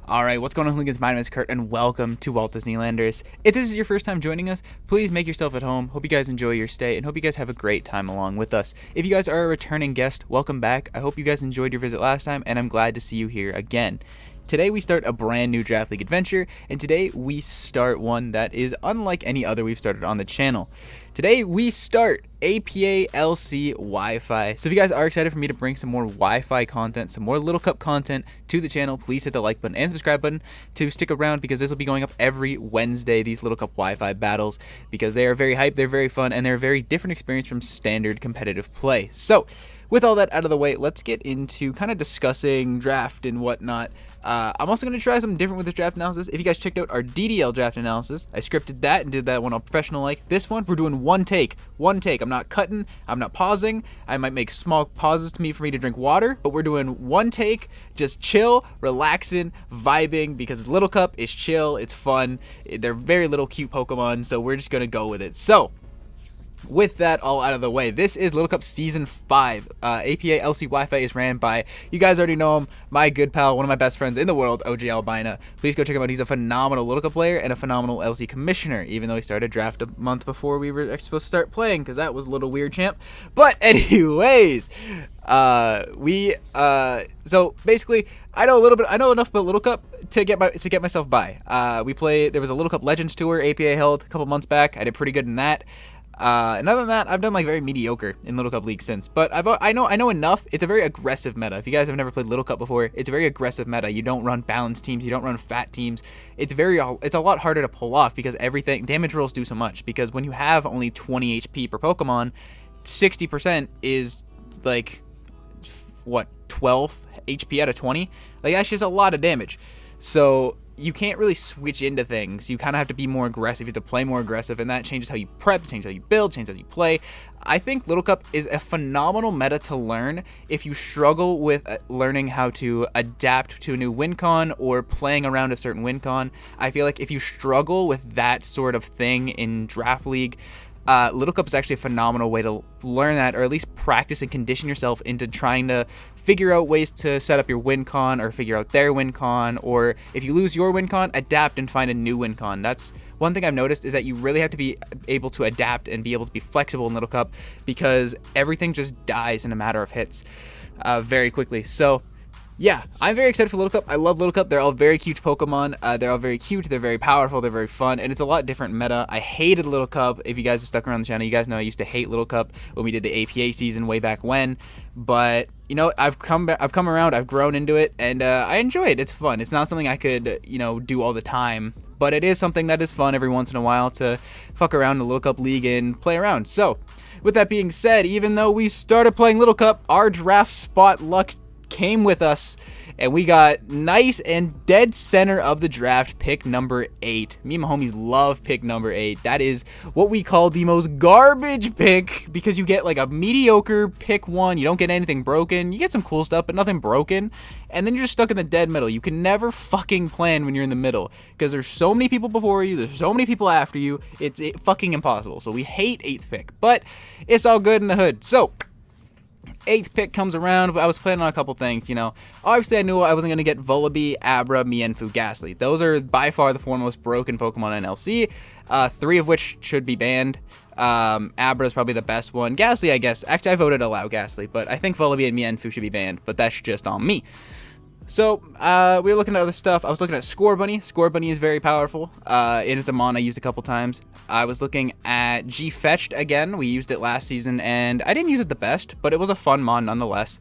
Alright, what's going on, hooligans? My name is Kurt, and welcome to Walt Disneylanders. If this is your first time joining us, please make yourself at home. Hope you guys enjoy your stay, and hope you guys have a great time along with us. If you guys are a returning guest, welcome back. I hope you guys enjoyed your visit last time, and I'm glad to see you here again. Today we start a brand new Draft League adventure, and today we start one that is unlike any other we've started on the channel. Today we start APA LC Wi-Fi. So if you guys are excited for me to bring some more Wi-Fi content, some more Little Cup content to the channel, please hit the like button and subscribe button to stick around, because this will be going up every Wednesday, these Little Cup Wi-Fi battles, because they are very hype, they're very fun, and they're a very different experience from standard competitive play. So with all that out of the way, let's get into kind of discussing draft and whatnot. I'm also going to try something different with this draft analysis. If you guys checked out our DDL draft analysis, I scripted that and did that one all professional like. This one, we're doing one take. I'm not cutting, I'm not pausing. I might make small pauses for me to drink water, but we're doing one take, just chill, relaxing, vibing, because Little Cup is chill, it's fun. They're very little cute Pokemon, so we're just going to go with it. So with that all out of the way, this is Little Cup Season 5. APA LC Wi-Fi is ran by, you guys already know him, my good pal, one of my best friends in the world, OG Albina. Please go check him out. He's a phenomenal Little Cup player and a phenomenal LC commissioner, even though he started draft a month before we were supposed to start playing, because that was a little weird, champ. But anyways, so basically, I know enough about Little Cup to get myself by. There was a Little Cup Legends Tour APA held a couple months back. I did pretty good in that. And other than that, I've done like very mediocre in Little Cup League since, but I know enough. It's a very aggressive meta. If you guys have never played Little Cup before, it's a very aggressive meta. You don't run balanced teams, you don't run fat teams. It's a lot harder to pull off, because everything damage rolls do so much, because when you have only 20 HP per Pokemon, 60% is like what, 12 HP out of 20? Like, that's just a lot of damage. So you can't really switch into things. You kind of have to be more aggressive. You have to play more aggressive, and that changes how you prep, changes how you build, changes how you play. I think Little Cup is a phenomenal meta to learn if you struggle with learning how to adapt to a new win con or playing around a certain win con. I feel like if you struggle with that sort of thing in Draft League, Little Cup is actually a phenomenal way to learn that, or at least practice and condition yourself into trying to figure out ways to set up your win con, or figure out their win con, or if you lose your win con, adapt and find a new win con. That's one thing I've noticed, is that you really have to be able to adapt and be able to be flexible in Little Cup, because everything just dies in a matter of hits very quickly. So yeah, I'm very excited for Little Cup. I love Little Cup. They're all very cute Pokemon. They're all very cute. They're very powerful. They're very fun, and it's a lot different meta. I hated Little Cup. If you guys have stuck around the channel, you guys know I used to hate Little Cup when we did the APA season way back when. But you know, I've come around. I've grown into it, and I enjoy it. It's fun. It's not something I could do all the time, but it is something that is fun every once in a while to fuck around in the Little Cup League and play around. So with that being said, even though we started playing Little Cup, our draft spot luck came with us, and we got nice and dead center of the draft, pick number 8. Me and my homies love pick number 8. That is what we call the most garbage pick, because you get like a mediocre pick 1. You don't get anything broken. You get some cool stuff, but nothing broken. And then you're just stuck in the dead middle. You can never fucking plan when you're in the middle, because there's so many people before you. There's so many people after you. It's fucking impossible. So we hate 8th pick, but it's all good in the hood. So 8th pick comes around, but I was planning on a couple things, Obviously, I knew I wasn't going to get Vullaby, Abra, Mienfoo, Ghastly. Those are by far the 4 most broken Pokemon in LC, 3 of which should be banned. Abra is probably the best one. Ghastly, I guess. Actually, I voted allow Ghastly, but I think Vullaby and Mienfoo should be banned, but that's just on me. So, we were looking at other stuff. I was looking at Scorbunny. Scorbunny is very powerful. It is a mon I used a couple times. I was looking at G-Fetched again. We used it last season, and I didn't use it the best, but it was a fun mon nonetheless.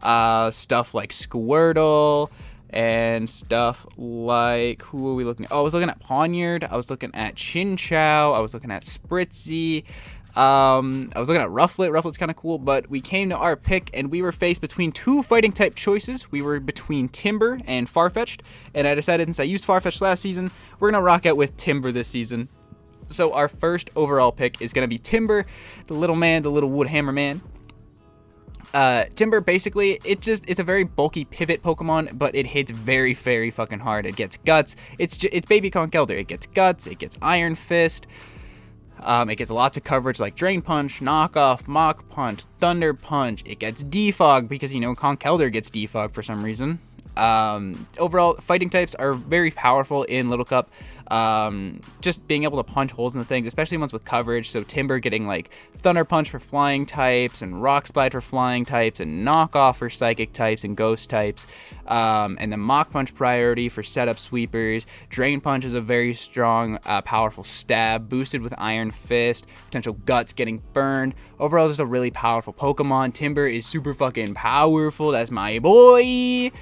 Stuff like Squirtle, and stuff like, who are we looking at? Oh, I was looking at Pawniard. I was looking at Chinchou. I was looking at Spritzy. I was looking at Rufflet. Rufflet's kind of cool, but we came to our pick, and we were faced between 2 fighting type choices. We were between Timber and Farfetch'd, and I decided, since I used Farfetch'd last season, we're going to rock out with Timber this season. So our first overall pick is going to be Timber, the little man, the little wood hammer man. Timber, basically, it's a very bulky pivot Pokemon, but it hits very, very fucking hard. It gets guts. It's baby Conkeldurr. It gets guts. It gets Iron Fist. It gets lots of coverage like Drain Punch, Knockoff, Mach Punch, Thunder Punch. It gets Defog because, Conkeldurr gets Defog for some reason. Overall, fighting types are very powerful in Little Cup. Just being able to punch holes in the things, especially ones with coverage. So Timber getting like Thunder Punch for flying types, and Rock Slide for flying types, and Knock Off for psychic types and ghost types. And then Mach Punch priority for setup sweepers. Drain Punch is a very strong, powerful stab, boosted with Iron Fist. Potential guts getting burned. Overall, just a really powerful Pokemon. Timber is super fucking powerful. That's my boy.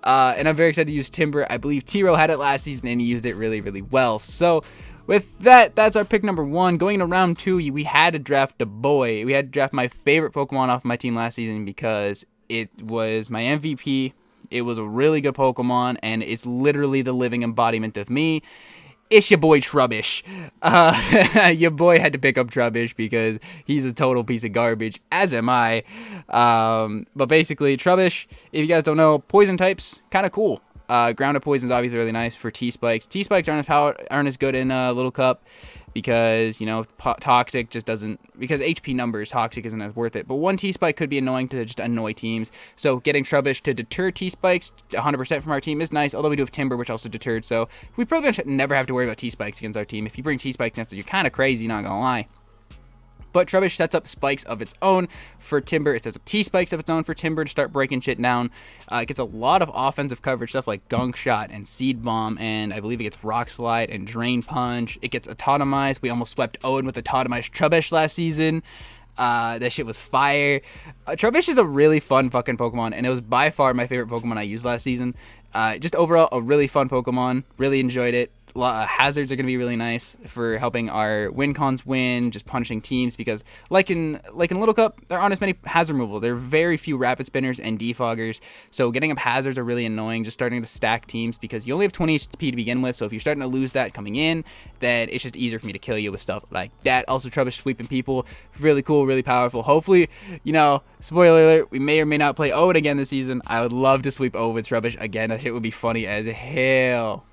And I'm very excited to use Timber. I believe Tiro had it last season and he used it really, really well. So with that, that's our pick number 1. Going into round 2, we had to draft the boy. We had to draft my favorite Pokemon off my team last season because it was my MVP. It was a really good Pokemon, and it's literally the living embodiment of me. It's your boy Trubbish. Your boy had to pick up Trubbish because he's a total piece of garbage, as am I. But basically, Trubbish, if you guys don't know, poison types, kind of cool. Grounded poison is obviously really nice for T-Spikes. T-Spikes aren't as good in Little Cup because, you know, Toxic just doesn't, because HP numbers, Toxic isn't as worth it. But one T-Spike could be annoying to just annoy teams. So getting Trubbish to deter T-Spikes 100% from our team is nice, although we do have Timber, which also deterred. So we pretty much never have to worry about T-Spikes against our team. If you bring T-Spikes against us, you're kind of crazy, not gonna lie. But Trubbish sets up spikes of its own for Timber. It sets up T-spikes of its own for Timber to start breaking shit down. It gets a lot of offensive coverage, stuff like Gunk Shot and Seed Bomb, and I believe it gets Rock Slide and Drain Punch. It gets Autotomized. We almost swept Owen with Autotomized Trubbish last season. That shit was fire. Trubbish is a really fun fucking Pokemon, and it was by far my favorite Pokemon I used last season. Just overall, a really fun Pokemon. Really enjoyed it. Hazards are going to be really nice for helping our win cons win, just punishing teams, because like in Little Cup, there aren't as many hazard removal. There are very few rapid spinners and defoggers, so getting up hazards are really annoying, just starting to stack teams, because you only have 20 HP to begin with, so if you're starting to lose that coming in, then it's just easier for me to kill you with stuff like that. Also, Trubbish sweeping people, really cool, really powerful. Hopefully, you know, spoiler alert, we may or may not play Owen again this season. I would love to sweep Owen with Trubbish again. That shit would be funny as hell.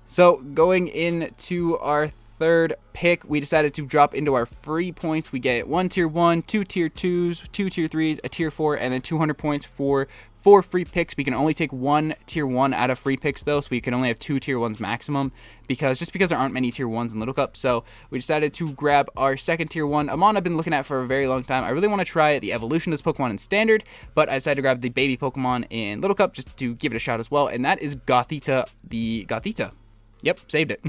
So going into our third pick, we decided to drop into our free points. We get 1 tier 1, 2 tier 2s, 2 tier 3s, a tier 4, and then 200 points for 4 free picks. We can only take 1 tier 1 out of free picks though, so we can only have 2 tier 1s maximum, because there aren't many tier 1s in Little Cup. So we decided to grab our second tier 1. Amon I've been looking at for a very long time. I really want to try the evolution of this Pokemon in Standard, but I decided to grab the baby Pokemon in Little Cup just to give it a shot as well, and that is Gotthita, the Gotthita. Yep, saved it.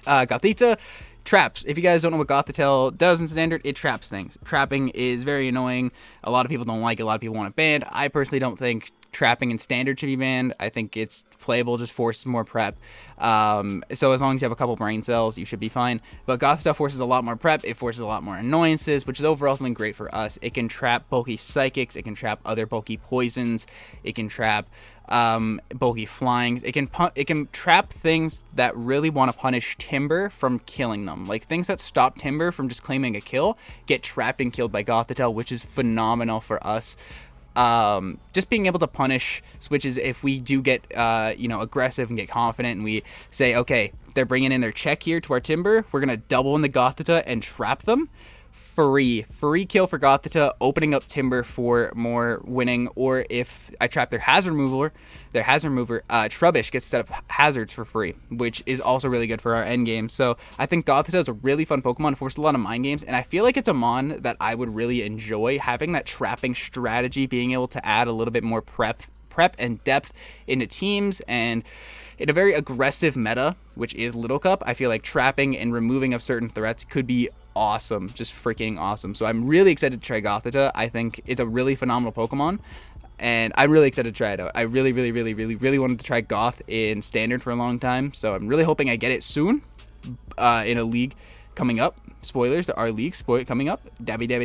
Gotthita traps. If you guys don't know what Gotthita does in Standard, it traps things. Trapping is very annoying. A lot of people don't like it. A lot of people want it banned. I personally don't think trapping in Standard should be banned. I think it's playable, just forces more prep. So as long as you have a couple brain cells, you should be fine. But Gotthita forces a lot more prep. It forces a lot more annoyances, which is overall something great for us. It can trap bulky psychics. It can trap other bulky poisons. It can trap bulky flyings. It can trap things that really want to punish Timber from killing them. Like things that stop Timber from just claiming a kill get trapped and killed by Gotthita, which is phenomenal for us. Just being able to punish switches if we do get aggressive and get confident, and we say, okay, they're bringing in their check here to our Timber, we're gonna double in the Gotthita and trap them. Free kill for Gotthita, opening up Timber for more winning. Or if I trap their hazard remover, Trubbish gets set up hazards for free, which is also really good for our end game. So I think Gotthita is a really fun Pokemon, forces a lot of mind games, and I feel like it's a mon that I would really enjoy having, that trapping strategy, being able to add a little bit more prep and depth into teams. And in a very aggressive meta, which is Little Cup, I feel like trapping and removing of certain threats could be awesome, just freaking awesome. So I'm really excited to try Gotthita. I think it's a really phenomenal Pokemon, and I'm really excited to try it out. I really wanted to try Goth in Standard for a long time, so I'm really hoping I get it soon in a league coming up. Spoilers, there are leagues coming up. Dabby. But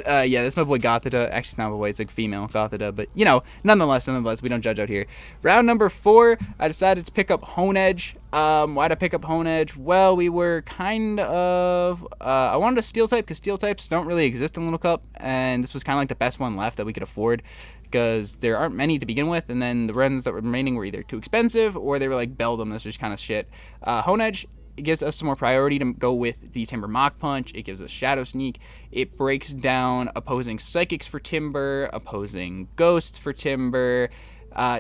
yeah, that's my boy Gotthita. Actually, it's not my boy, it's like female Gotthita. But you know, nonetheless, we don't judge out here. Round number 4, I decided to pick up Honedge. Why'd I pick up Honedge? Well, we were kind of I wanted a steel type because steel types don't really exist in Little Cup, and this was kind of like the best one left that we could afford, because there aren't many to begin with, and then the runs that were remaining were either too expensive or they were like Beldum. That's just kind of shit. Honedge it gives us some more priority to go with the Timber Mach Punch. It gives us Shadow Sneak. It breaks down opposing Psychics for Timber, opposing Ghosts for Timber,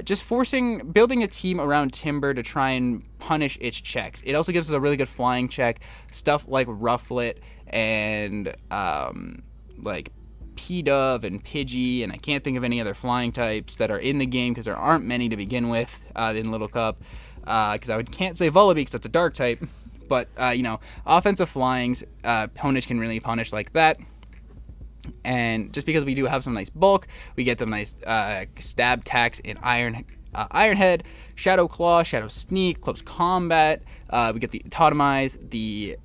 just building a team around Timber to try and punish its checks. It also gives us a really good flying check, stuff like Rufflet and like P-Dove and Pidgey, and I can't think of any other flying types that are in the game because there aren't many to begin with in Little Cup. Because I can't say Vullaby because that's a dark type, but offensive flyings, Honedge can really punish like that. And just because we do have some nice bulk, we get them nice stab attacks in Iron Head, Shadow Claw, Shadow Sneak, Close Combat. We get the Totemize, the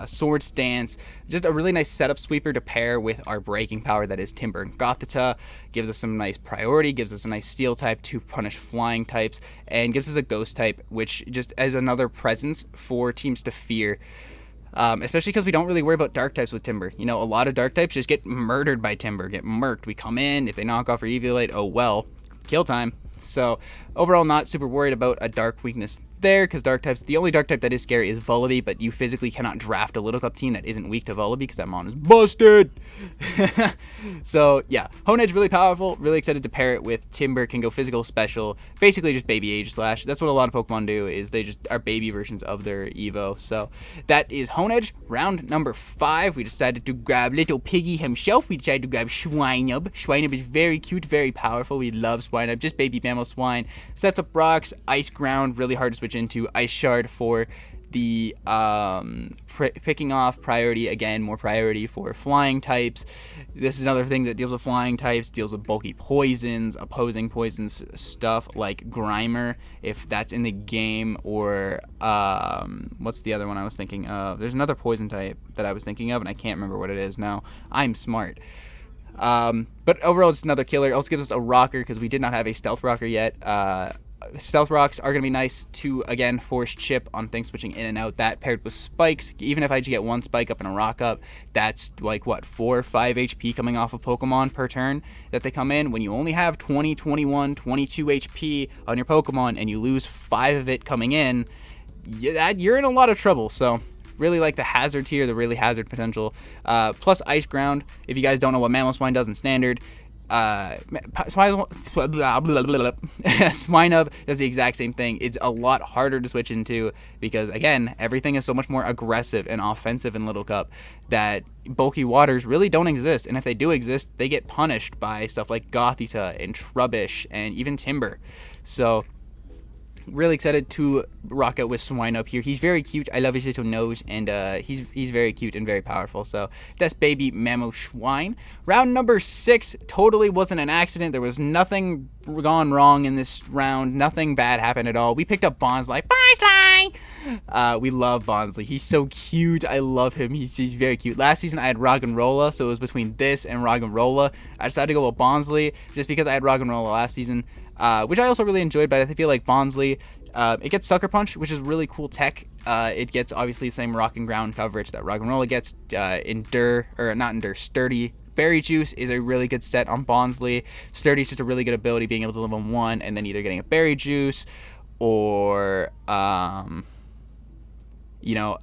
Sword Stance. Just a really nice setup sweeper to pair with our breaking power that is Timber and Gotthita. Gives us some nice priority, gives us a nice Steel type to punish flying types, and gives us a Ghost type, which just as another presence for teams to fear. Especially because we don't really worry about dark types with Timber. A lot of dark types just get murdered by Timber, get murked. We come in, if they knock off or eviolate, oh well, kill time. So overall, not super worried about a dark weakness there, because dark types, the only dark type that is scary is Vullaby, but you physically cannot draft a Little Cup team that isn't weak to Vullaby because that mon is busted. So yeah, Honedge really powerful, really excited to pair it with Timber, can go physical, special, basically just baby Aegislash. That's what a lot of Pokemon do, is they just are baby versions of their Evo. So that is Honedge. Round number 5, we decided to grab little Piggy himself. We decided to grab Schweinub. Schweinub is very cute, very powerful. We love Schweinub, just baby mammal swine. Sets up rocks, Ice Ground, really hard to switch into, Ice Shard for the picking off priority, again more priority for flying types. This is another thing that deals with flying types, deals with bulky poisons, opposing poisons, stuff like Grimer if that's in the game, or what's the other one I was thinking of? There's another poison type that I was thinking of and I can't remember what it is now. I'm smart. But overall, it's another killer. It also gives us a rocker because we did not have a stealth rocker yet. Stealth rocks are going to be nice to, again, force chip on things switching in and out. That paired with spikes, even if I get one spike up and a rock up, that's like, what, 4 or 5 HP coming off of Pokemon per turn that they come in. When you only have 20, 21, 22 HP on your Pokemon and you lose 5 of it coming in, you're in a lot of trouble. So really like the hazards here, the really hazard potential. Plus Ice Ground. If you guys don't know what Mammal Swine does in Standard, Swinub does the exact same thing. It's a lot harder to switch into because, again, everything is so much more aggressive and offensive in Little Cup that bulky waters really don't exist. And if they do exist, they get punished by stuff like Gotthita and Trubbish and even Timber. So really excited to rock out with Swinub here. He's very cute. I love his little nose, and he's very cute and very powerful. So that's baby Mammo Schwein. Round number 6 totally wasn't an accident. There was nothing gone wrong in this round. Nothing bad happened at all. We picked up Bonsley. We love Bonsley. He's so cute. I love him. He's very cute. Last season I had Roggenrola, so it was between this and Roggenrola. I decided to go with Bonsley just because I had Roggenrola last season. Which I also really enjoyed, but I feel like Bonsley, it gets Sucker Punch, which is really cool tech. It gets obviously the same rock and ground coverage that Roggenrola gets. Sturdy. Berry Juice is a really good set on Bonsley. Sturdy is just a really good ability, being able to live on 1 and then either getting a Berry Juice or,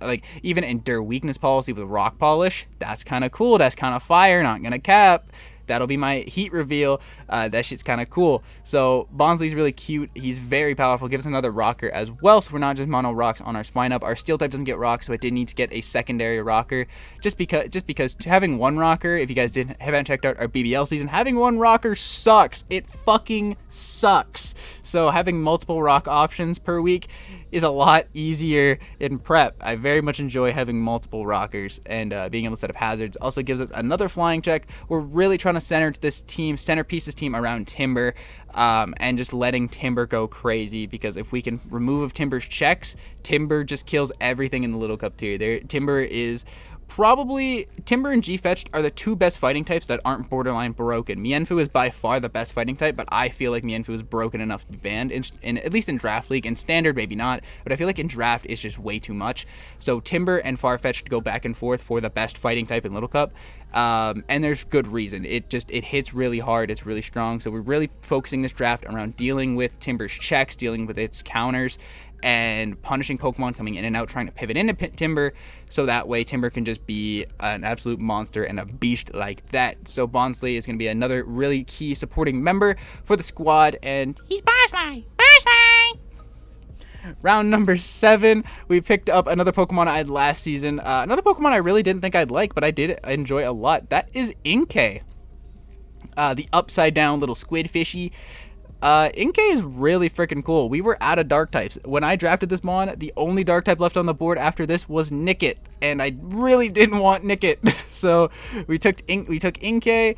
like even Endure Weakness Policy with Rock Polish. That's kind of cool. That's kind of fire. Not gonna cap. That'll be my heat reveal. That shit's kind of cool. So Bonsley's really cute. He's very powerful. Gives us another rocker as well, so we're not just mono rocks on our spine up. Our steel type doesn't get rocks, so I did need to get a secondary rocker. Just because having one rocker, if you guys haven't checked out our BBL season, having one rocker sucks. It fucking sucks. So having multiple rock options per week is a lot easier in prep. I very much enjoy having multiple rockers and being able to set up hazards. Also gives us another flying check. We're really trying to centerpiece this team around Timber, and just letting Timber go crazy, because if we can remove Timber's checks, Timber just kills everything in the Little Cup tier. Timber and G-Fetched are the 2 best fighting types that aren't borderline broken. Mienfoo is by far the best fighting type, but I feel like Mienfoo is broken enough to be banned, at least in Draft League. In Standard, maybe not, but I feel like in Draft, it's just way too much. So Timber and Farfetch'd go back and forth for the best fighting type in Little Cup, and there's good reason. It hits really hard, it's really strong, so we're really focusing this draft around dealing with Timber's checks, dealing with its counters, and punishing Pokemon coming in and out, trying to pivot into Timber, so that way Timber can just be an absolute monster and a beast like that. So Bonsley is going to be another really key supporting member for the squad, and he's bonsley. Round number 7, we picked up another Pokemon I had last season. Another Pokemon I really didn't think I'd like, but I did enjoy a lot. That is Inkay. The upside down little squid fishy. Inkay is really freaking cool. We were out of dark types. When I drafted this mon, the only dark type left on the board after this was Nickit, and I really didn't want Nickit. So we took Inkay.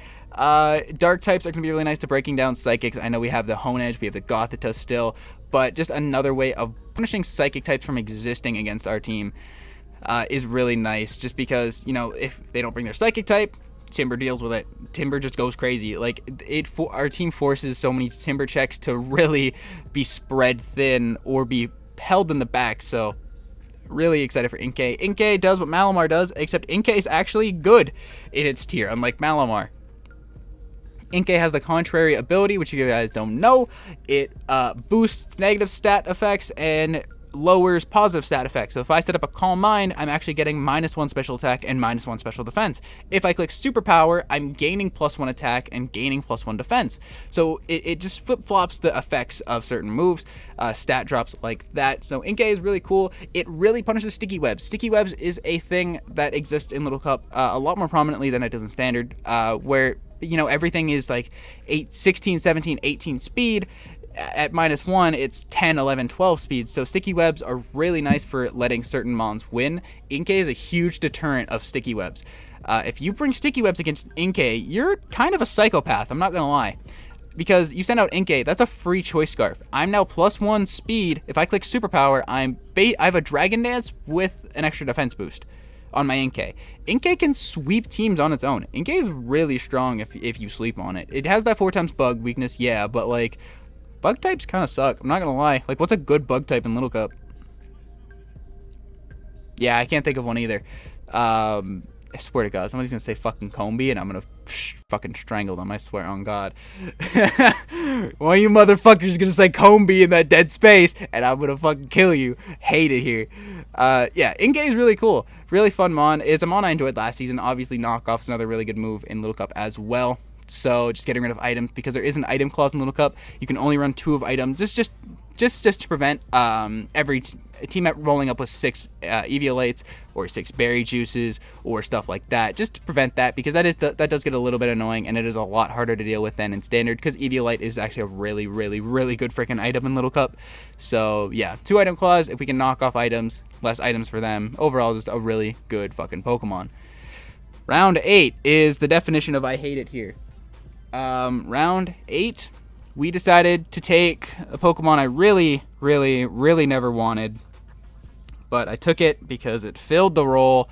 Dark types are going to be really nice to breaking down psychics. I know we have the Honedge, we have the Gotthita still, but just another way of punishing psychic types from existing against our team is really nice, just because, you know, if they don't bring their psychic type, Timber deals with it. Timber just goes crazy. Like, our team forces so many Timber checks to really be spread thin or be held in the back, so really excited for Inkay. Inkay does what Malamar does, except Inkay is actually good in its tier, unlike Malamar. Inkay has the contrary ability, which you guys don't know. It boosts negative stat effects and lowers positive stat effects. So if I set up a Calm Mind, I'm actually getting -1 special attack and -1 special defense. If I click Superpower, I'm gaining +1 attack and gaining +1 defense. So it just flip-flops the effects of certain moves, stat drops like that. So Inkay is really cool. It really punishes Sticky Webs. Sticky Webs is a thing that exists in Little Cup a lot more prominently than it does in Standard, where, you know, everything is like 16, 17, 18 speed. At -1, it's 10, 11, 12 speed. So Sticky Webs are really nice for letting certain mons win. Inkay is a huge deterrent of Sticky Webs. If you bring Sticky Webs against Inkay, you're kind of a psychopath, I'm not going to lie. Because you send out Inkay, that's a free Choice Scarf. I'm now +1 speed. If I click Superpower, I have a Dragon Dance with an extra defense boost on my Inkay. Inkay can sweep teams on its own. Inkay is really strong if you sleep on it. It has that 4x bug weakness, yeah, but like, bug types kind of suck. I'm not going to lie. Like, what's a good bug type in Little Cup? Yeah, I can't think of one either. I swear to God, somebody's going to say fucking Combee, and I'm going to fucking strangle them. I swear on God. One of you motherfuckers is going to say Combee in that dead space, and I'm going to fucking kill you. Hate it here. Yeah, Inkay is really cool. Really fun mon. It's a mon I enjoyed last season. Obviously, Knockoff is another really good move in Little Cup as well. So just getting rid of items, because there is an item clause in Little Cup. You can only run 2 of items, just to prevent every team rolling up with 6 Eviolates or 6 berry juices or stuff like that, just to prevent that, because that does get a little bit annoying, and it is a lot harder to deal with than in Standard, because Eviolite is actually a really, really, really good freaking item in Little Cup. So yeah, 2 item clause. If we can knock off items, less items for them. Overall, just a really good fucking Pokemon. Round 8 is the definition of I hate it here. Round 8, we decided to take a Pokemon I really, really, really never wanted, but I took it because it filled the role.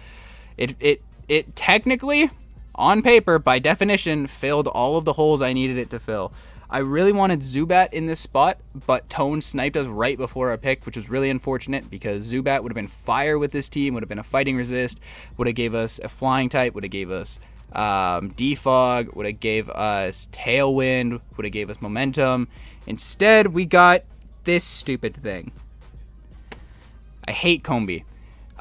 It technically, on paper, by definition, filled all of the holes I needed it to fill. I really wanted Zubat in this spot, but Tone sniped us right before our pick, which was really unfortunate, because Zubat would have been fire with this team, would have been a fighting resist, would have gave us a flying type, would have gave us defog, would have gave us tailwind, would have gave us momentum. Instead, we got this stupid thing. I hate Combee.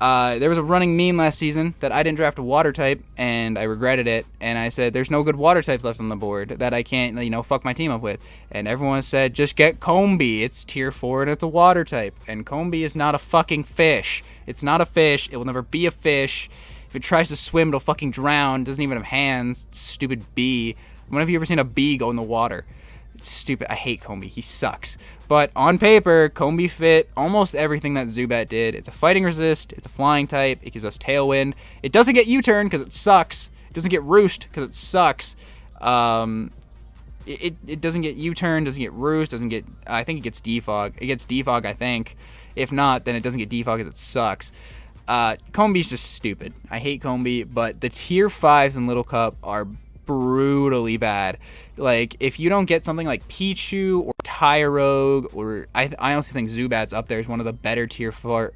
There was a running meme last season that I didn't draft a water type, and I regretted it, and I said there's no good water types left on the board that I can't, you know, fuck my team up with. And everyone said just get Combee, it's tier 4 and it's a water type. And Combee is not a fucking fish. It's not a fish. It will never be a fish. If it tries to swim, it'll fucking drown. It doesn't even have hands. Stupid bee. When have you ever seen a bee go in the water? It's stupid. I hate Combee. He sucks. But on paper, Combee fit almost everything that Zubat did. It's a fighting resist. It's a flying type. It gives us tailwind. It doesn't get U-turn because it sucks. It doesn't get roost because it sucks. It doesn't get U-turn. Doesn't get roost. Doesn't get. I think it gets defog. It gets defog, I think. If not, then it doesn't get defog because it sucks. Combee's just stupid. I hate Combee, but the tier 5s in Little Cup are brutally bad. Like, if you don't get something like Pichu or Tyrogue, or I honestly think Zubat's up there as one of the better tier 4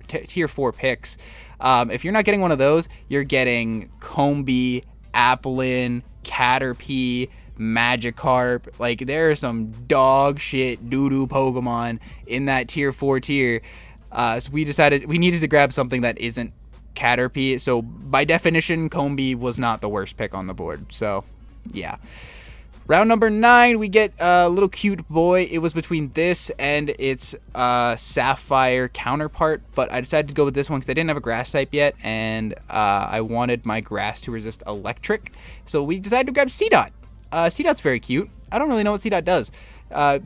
picks. If you're not getting one of those, you're getting Combee, Applin, Caterpie, Magikarp. Like, there are some dog shit doo-doo Pokemon in that tier 4 tier. So we decided we needed to grab something that isn't Caterpie. So by definition, Combee was not the worst pick on the board. So yeah. Round number 9, we get a little cute boy. It was between this and its Sapphire counterpart, but I decided to go with this one because I didn't have a grass type yet, and I wanted my grass to resist electric. So we decided to grab cdot. Cdot's very cute. I don't really know what cdot does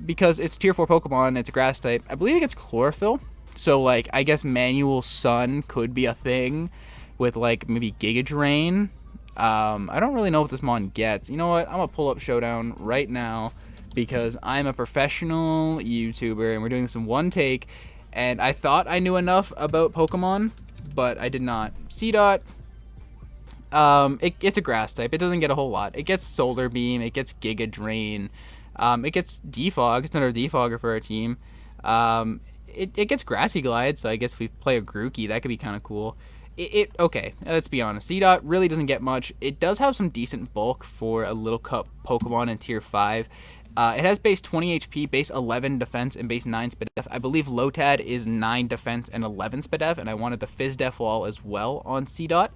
because it's tier 4 Pokemon. It's a grass type. I believe it gets chlorophyll. So, like, I guess manual sun could be a thing with, like, maybe Giga Drain. I don't really know what this mon gets. You know what? I'm going to pull up Showdown right now because I'm a professional YouTuber and we're doing this in one take. And I thought I knew enough about Pokemon, but I did not. cdot. It's a grass type. It doesn't get a whole lot. It gets Solar Beam. It gets Giga Drain. It gets Defog. It's another Defogger for our team. It gets Grassy Glide, so I guess if we play a Grookey, that could be kind of cool. Okay, let's be honest. cdot really doesn't get much. It does have some decent bulk for a Little Cup Pokemon in Tier 5. It has base 20 HP, base 11 defense, and base 9 Spadef. I believe Lotad is 9 defense and 11 Spadef, and I wanted the Fizdef wall as well on cdot.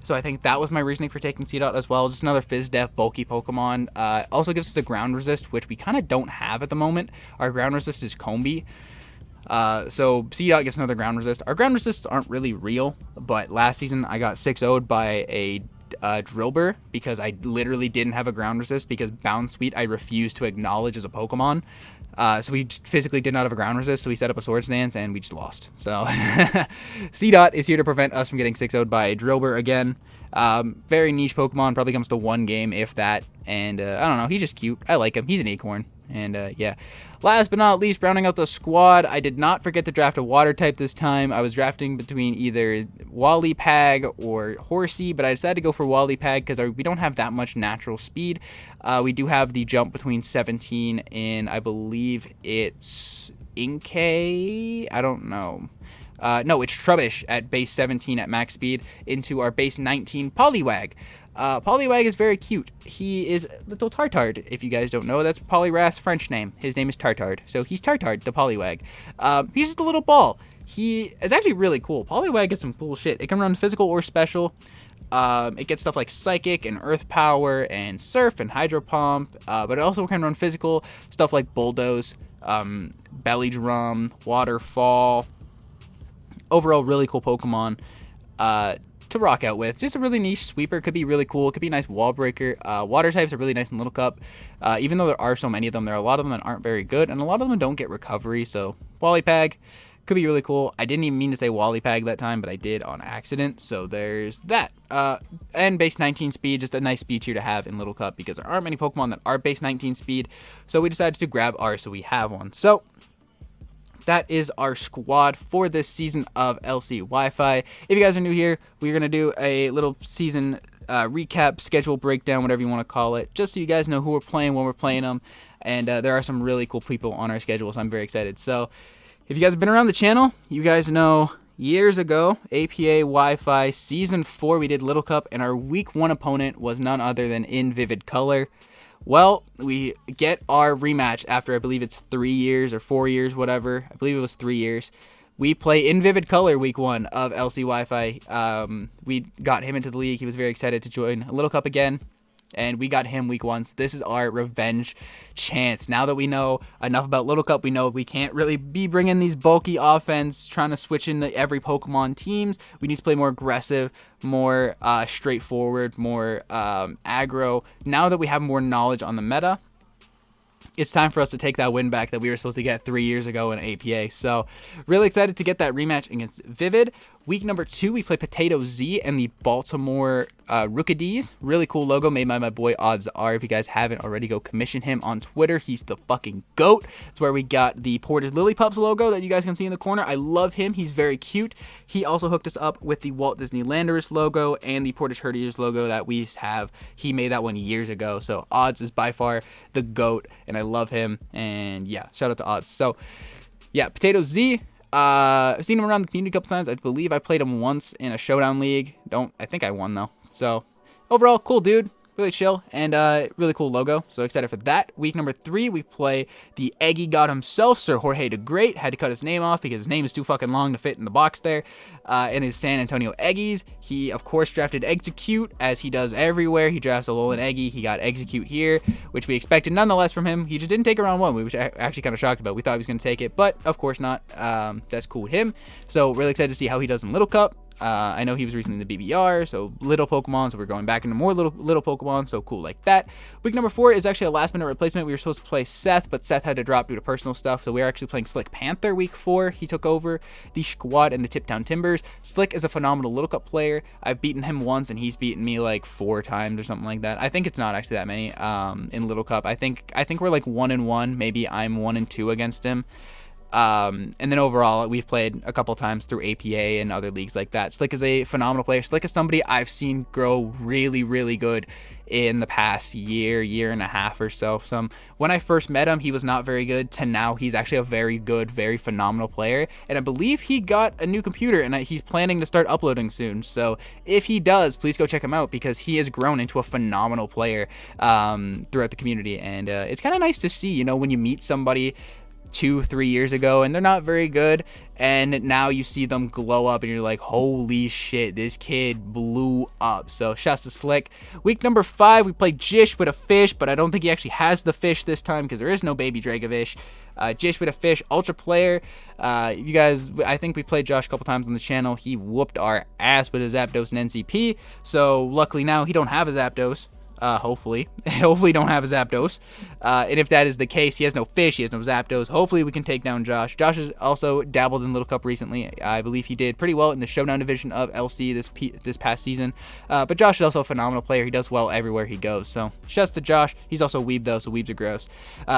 So I think that was my reasoning for taking cdot as well. Just another Fizdef bulky Pokemon. Also gives us a ground resist, which we kind of don't have at the moment. Our ground resist is Combee. So cdot gives another ground resist. Our ground resists aren't really real, but last season I got 6-0'd by a Drillbur because I literally didn't have a ground resist because Bound Sweet I refused to acknowledge as a Pokemon. So we just physically did not have a ground resist, so we set up a Swords Dance and we just lost. So cdot is here to prevent us from getting 6-0'd by a Drillbur again. Very niche Pokemon, probably comes to one game if that, and I don't know, he's just cute. I like him. He's an acorn. And yeah, last but not least, rounding out the squad, I did not forget to draft a water type this time. I was drafting between either Wallypag or Horsey, but I decided to go for Wallypag because we don't have that much natural speed. We do have the jump between 17 and I believe it's Inkay. I don't know. No, it's Trubbish at base 17 at max speed into our base 19 Poliwag. Poliwag is very cute. He is little Tartard. If you guys don't know, that's Poliwrath's French name. His name is Tartard. So he's Tartard, the Poliwag. He's just a little ball. He is actually really cool. Poliwag gets some cool shit. It can run physical or special. It gets stuff like Psychic and Earth Power and Surf and Hydro Pump. But it also can run physical stuff like Bulldoze, Belly Drum, Waterfall. Overall, really cool Pokemon to rock out with. Just a really niche sweeper. Could be really cool. Could be a nice wall breaker. Water types are really nice in Little Cup. Even though there are so many of them, there are a lot of them that aren't very good, and a lot of them don't get recovery. So Wallypag could be really cool. I didn't even mean to say Wallypag that time, but I did on accident. So there's that. And base 19 speed, just a nice speed tier to have in Little Cup because there aren't many Pokemon that are base 19 speed. So we decided to grab ours, so we have one. So that is our squad for this season of LC Wi-Fi. If you guys are new here, we're going to do a little season recap, schedule breakdown, whatever you want to call it, just so you guys know who we're playing, when we're playing them. And there are some really cool people on our schedule, so I'm very excited. So if you guys have been around the channel, you guys know years ago, APA Wi-Fi Season 4, we did Little Cup, and our Week 1 opponent was none other than In Vivid Color. Well, we get our rematch after, I believe it's 3 years or 4 years, whatever. I believe it was 3 years. We play in Vivid Color Week 1 of LC Wi-Fi. We got him into the league. He was very excited to join a Little Cup again. And we got him Week 1. So this is our revenge chance. Now that we know enough about Little Cup, we know we can't really be bringing these bulky offense, trying to switch into every Pokemon teams. We need to play more aggressive, more straightforward, more aggro. Now that we have more knowledge on the meta, it's time for us to take that win back that we were supposed to get 3 years ago in APA. So really excited to get that rematch against Vivid. Week number 2, we play Potato Z and the Baltimore Rookadies. Really cool logo made by my boy Odds Are. If you guys haven't already, go commission him on Twitter. He's the fucking GOAT. It's where we got the Portage Lillipups logo that you guys can see in the corner. I love him. He's very cute. He also hooked us up with the Walt Disney Landerus logo and the Portage Herdiers logo that we have. He made that one years ago. So Odds is by far the GOAT, and I love him. And yeah, shout out to Odds. So yeah, Potato Z. I've seen him around the community a couple times. I believe I played him once in a showdown league. I think I won though. So overall, cool dude. really chill, and really cool logo. So excited for that. Week number 3, we play the Eggy God himself, Sir Jorge the Great. Had to cut his name off because his name is too fucking long to fit in the box there. In his San Antonio Eggies, he of course drafted Execute, as he does everywhere. He drafts Alolan Eggy. He got Execute here, which we expected nonetheless from him. He just didn't take it round 1, which I actually kind of shocked about. We thought he was going to take it, but of course not. That's cool with him. So really excited to see how he does in Little Cup. I know he was recently in the BBR, so little Pokemon, so we're going back into more little Pokemon, so cool like that. Week number 4 is actually a last-minute replacement. We were supposed to play Seth, but Seth had to drop due to personal stuff, so we are actually playing Slick Panther week 4. He took over the squad and the Tiptown Timbers. Slick is a phenomenal Little Cup player. I've beaten him once, and he's beaten me like 4 times or something like that. I think it's not actually that many in Little Cup. I think we're like 1-1. Maybe I'm 1-2 against him. And then overall, we've played a couple times through APA and other leagues like that. Slick is a phenomenal player. Slick is somebody I've seen grow really, really good in the past year and a half or so. When I first met him, he was not very good, to now he's actually a very good, very phenomenal player. And I believe he got a new computer, and he's planning to start uploading soon. So if he does, please go check him out, because he has grown into a phenomenal player throughout the community. And it's kind of nice to see, when you meet somebody 2-3 years ago and they're not very good, and now you see them glow up and you're like, holy shit, this kid blew up. So shouts to Slick. Week number 5, we played Jish with a fish, but I don't think he actually has the fish this time because there is no baby Dragovish. Jish with a fish, ultra player. You guys, I think we played Josh a couple times on the channel. He whooped our ass with his Zapdos and NCP, so luckily now he don't have his Zapdos. Hopefully don't have a Zapdos. And if that is the case, he has no fish, he has no Zapdos. Hopefully we can take down Josh. Josh has also dabbled in Little Cup recently. I believe he did pretty well in the Showdown division of LC this past season. But Josh is also a phenomenal player. He does well everywhere he goes. So shouts to Josh. He's also a weeb though, so weebs are gross.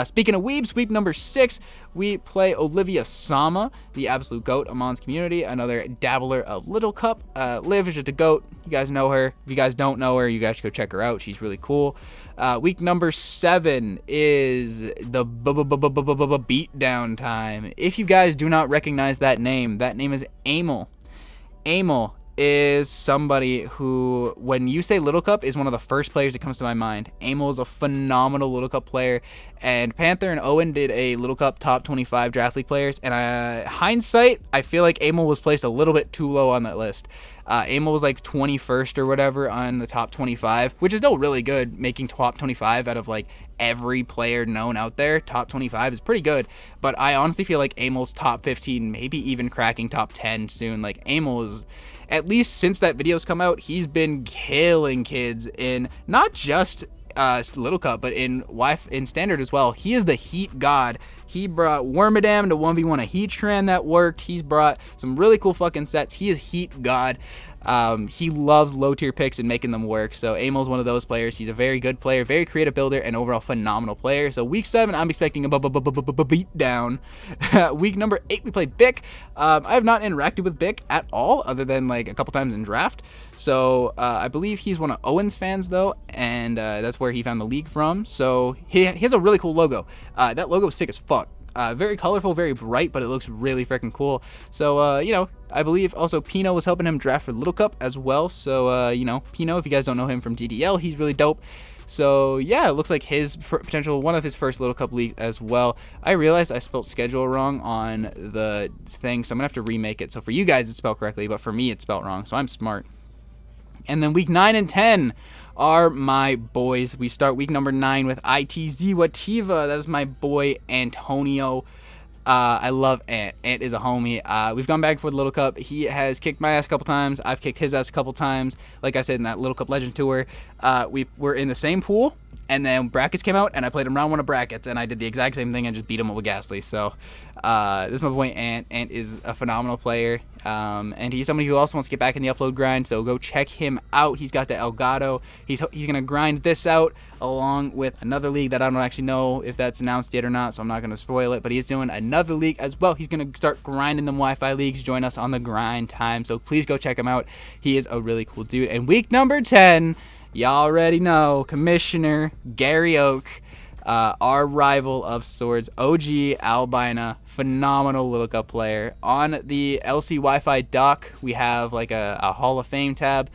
Speaking of weebs, week number 6, we play Olivia Sama, the absolute GOAT amongst community, another dabbler of Little Cup. Liv is just a GOAT. You guys know her. If you guys don't know her, you guys should go check her out. She's really cool. Week number 7 is the beatdown time. If you guys do not recognize that name is Amel. Amel is somebody who, when you say Little Cup, is one of the first players that comes to my mind. Amel is a phenomenal Little Cup player, and Panther and Owen did a Little Cup top 25 draft league players, and hindsight, I feel like Amel was placed a little bit too low on that list. Amel was like 21st or whatever on the top 25, which is still really good. Making top 25 out of like every player known out there, top 25 is pretty good. But I honestly feel like Amel's top 15, maybe even cracking top 10 soon. Like Amel is, at least since that video's come out, he's been killing kids in not just Little Cup, but in Standard as well. He is the Heat God. He brought Wormadam to 1v1 a Heatran that worked. He's brought some really cool fucking sets. He is Heat God. He loves low tier picks and making them work. So Amel's one of those players. He's a very good player, very creative builder, and overall phenomenal player. So week 7, I'm expecting a beat down. Week number 8, we played Bick. I have not interacted with Bick at all, other than like a couple times in draft. So I believe he's one of Owen's fans though, and that's where he found the league from. So he has a really cool logo. That logo is sick as fuck. Very colorful, very bright, but it looks really freaking cool. So, I believe also Pino was helping him draft for Little Cup as well. So, Pino, if you guys don't know him from DDL, he's really dope. So, yeah, it looks like his potential, one of his first Little Cup leagues as well. I realized I spelled schedule wrong on the thing, so I'm going to have to remake it. So, for you guys, it's spelled correctly, but for me, it's spelled wrong, so I'm smart. And then week 9 and 10 are my boys. We start week number 9 with ITZ Wativa. That is my boy Antonio. I love Ant. Ant is a homie. We've gone back for the Little Cup. He has kicked my ass a couple times. I've kicked his ass a couple times. Like I said in that Little Cup Legend Tour, we were in the same pool, and then brackets came out, and I played him round 1 of brackets, and I did the exact same thing and just beat him up with Ghastly. So this is my boy Ant. Ant is a phenomenal player, and he's somebody who also wants to get back in the upload grind, so go check him out. He's got the Elgato. He's going to grind this out along with another league that I don't actually know if that's announced yet or not, so I'm not going to spoil it, but he's doing another league as well. He's going to start grinding them Wi-Fi leagues, join us on the grind time, so please go check him out. He is a really cool dude. And week number 10, y'all already know, Commissioner Gary Oak, our rival of sorts, OG Albina, phenomenal Little Cup player. On the LC Wi-Fi dock, we have like a Hall of Fame tab.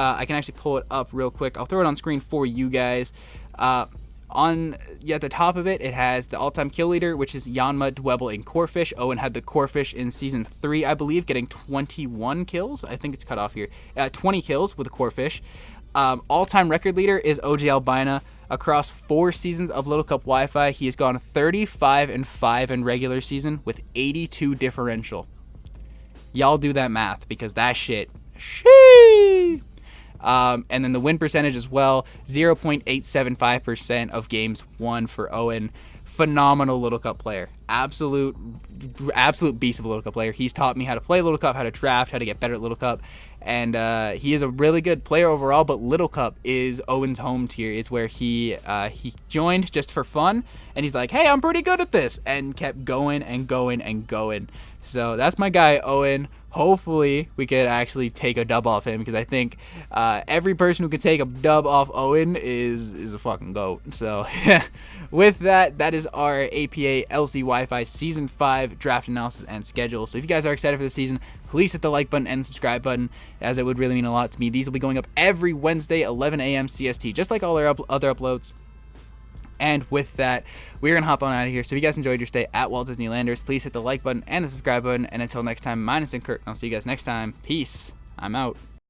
I can actually pull it up real quick. I'll throw it on screen for you guys. At the top of it, it has the all-time kill leader, which is Yanma, Dwebble, and Corefish. Owen had the Corefish in Season 3, I believe, getting 21 kills. I think it's cut off here. 20 kills with the Corefish. All-time record leader is OG Albina. Across 4 seasons of Little Cup Wi-Fi, he has gone 35-5 in regular season with 82 differential. Y'all do that math, because that shit, sheesh. And then the win percentage as well, 0.875% of games won for Owen. Phenomenal Little Cup player. Absolute beast of a Little Cup player. He's taught me how to play Little Cup, how to draft, how to get better at Little Cup. And he is a really good player overall, but Little Cup is Owen's home tier. It's where he joined just for fun, and he's like, hey, I'm pretty good at this, and kept going and going and going. So that's my guy, Owen. Hopefully we could actually take a dub off him, because I think every person who could take a dub off Owen is a fucking GOAT. So with that, that is our APA LC Wi-Fi Season 5 draft analysis and schedule. So if you guys are excited for the season, please hit the like button and subscribe button, as it would really mean a lot to me. These will be going up every Wednesday, 11 a.m. CST, just like all our other uploads. And with that, we're going to hop on out of here. So if you guys enjoyed your stay at Walt Disney Landers, please hit the like button and the subscribe button. And until next time, my name's Kurt, and I'll see you guys next time. Peace. I'm out.